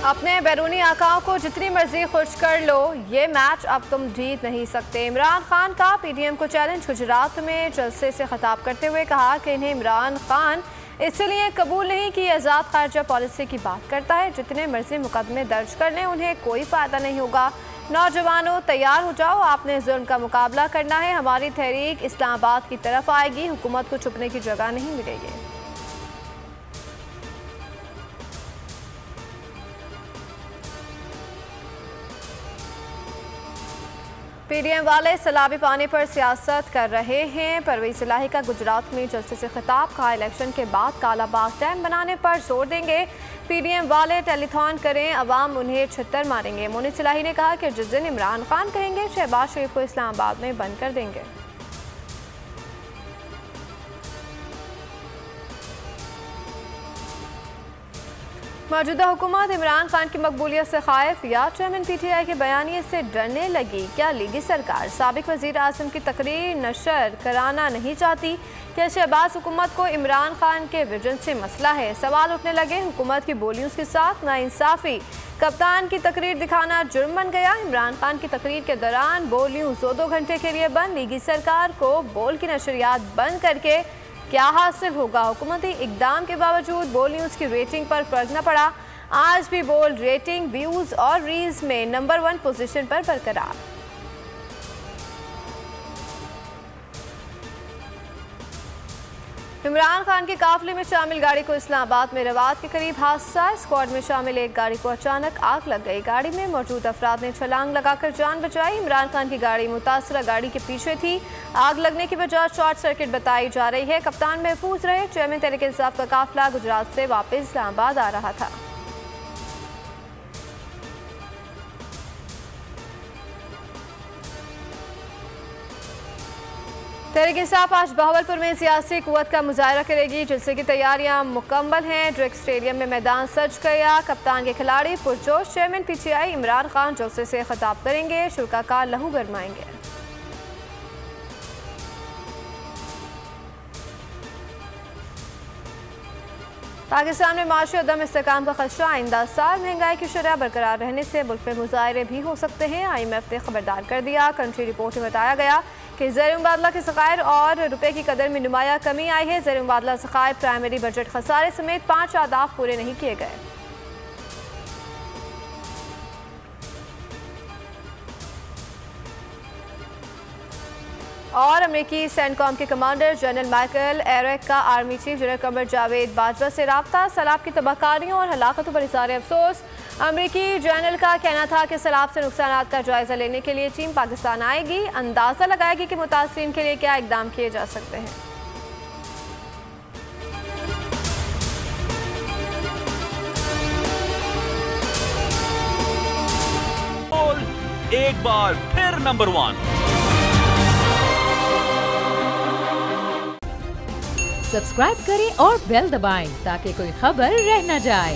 अपने बैरूनी आकाओं को जितनी मर्जी खुश कर लो, ये मैच अब तुम जीत नहीं सकते। इमरान खान का पीडीएम को चैलेंज। गुजरात में जलसे से खिताब करते हुए कहा कि इन्हें इमरान खान इसलिए कबूल नहीं कि आज़ाद खारजा पॉलिसी की बात करता है। जितने मर्जी मुकदमे दर्ज कर लें, उन्हें कोई फ़ायदा नहीं होगा। नौजवानों, तैयार हो जाओ, आपने जुल्म का मुकाबला करना है। हमारी तहरीक इस्लामाबाद की तरफ आएगी, हुकूमत को छुपने की जगह नहीं मिलेगी। पीडीएम वाले सलाबी पानी पर सियासत कर रहे हैं। परवेज इलाही का गुजरात में जलसे से खिताब। कहा, इलेक्शन के बाद कालाबाग डैम बनाने पर जोर देंगे। पीडीएम वाले टेलीथॉन करें, अवाम उन्हें छित्तर मारेंगे। मोनिस इलाही ने कहा कि जिस दिन इमरान खान कहेंगे, शहबाज शरीफ को इस्लामाबाद में बंद कर देंगे। मौजूदा हुकूमत इमरान खान की मकबूलियत से खाइफ या चेयरमैन पीटीआई के बयानिए से डरने लगी? क्या लीगी सरकार साबिक वजीर आज़म की तकरीर नशर कराना नहीं चाहती? क्या शहबाज हुकूमत को इमरान खान के विजन से मसला है? सवाल उठने लगे। हुकूमत की बोलियों के साथ नाइंसाफ़ी। कप्तान की तकरीर दिखाना जुर्म बन गया। इमरान खान की तकरीर के दौरान बोलियों 2 घंटे के लिए बंद। लीगी सरकार को बोल की नशरियात बंद करके क्या हासिल होगा? हुकूमती इकदाम के बावजूद बोल न्यूज़ की रेटिंग पर फर्क न पड़ा। आज भी बोल रेटिंग, व्यूज़ और रील्स में नंबर 1 पोजीशन पर बरकरार। इमरान खान के काफिले में शामिल गाड़ी को इस्लामाबाद में रवात के करीब हादसा। स्क्वाड में शामिल एक गाड़ी को अचानक आग लग गई। गाड़ी में मौजूद अफराद ने छलांग लगाकर जान बचाई। इमरान खान की गाड़ी मुतासरा गाड़ी के पीछे थी। आग लगने की वजह शॉर्ट सर्किट बताई जा रही है। कप्तान महफूज रहे। चेयरमैन तहरीक इंसाफ का काफिला गुजरात से वापस इस्लामाबाद आ रहा था। तहरीक इंसाफ आज बहावलपुर में सियासी कुव्वत का मुजाहरा करेगी। जलसे की तैयारियां मुकम्मल हैं। ड्रेक स्टेडियम में मैदान सज गया। कप्तान के खिलाड़ी पुरजोश। चेयरमैन पीटीआई इमरान खान जलसे से खिताब करेंगे। शुरका लहू गरमाएंगे। पाकिस्तान में माशी अदम इस्तेहकाम का खदशा। आइंदा साल महंगाई की शरह बरकरार रहने से मुल्क में मुजाहरे भी हो सकते हैं। IMF ने खबरदार कर दिया। कंट्री रिपोर्ट में बताया गया कि ज़र मुबादला के ज़खायर और रुपए की कदर में नुमाया कमी आई है। ज़र मुबादला ज़खायर प्राइमरी बजट खसारे समेत 5 अहदाफ पूरे नहीं किए गए। और अमेरिकी सेंटकॉम के कमांडर जनरल माइकल एरेक का army chief general Qamar Javed Bajwa से रब्ता। सैलाब की तबाहकारियों और हलाकतों पर इज़हार अफसोस। अमेरिकी जनरल का कहना था कि सैलाब से नुकसान का जायजा लेने के लिए टीम पाकिस्तान आएगी। अंदाज़ा लगाएगी कि मुतासिरीन के लिए क्या इकदाम किए जा सकते हैं। एक बार फिर नंबर 1। सब्सक्राइब करें और बेल दबाएं ताकि कोई खबर रह न जाए।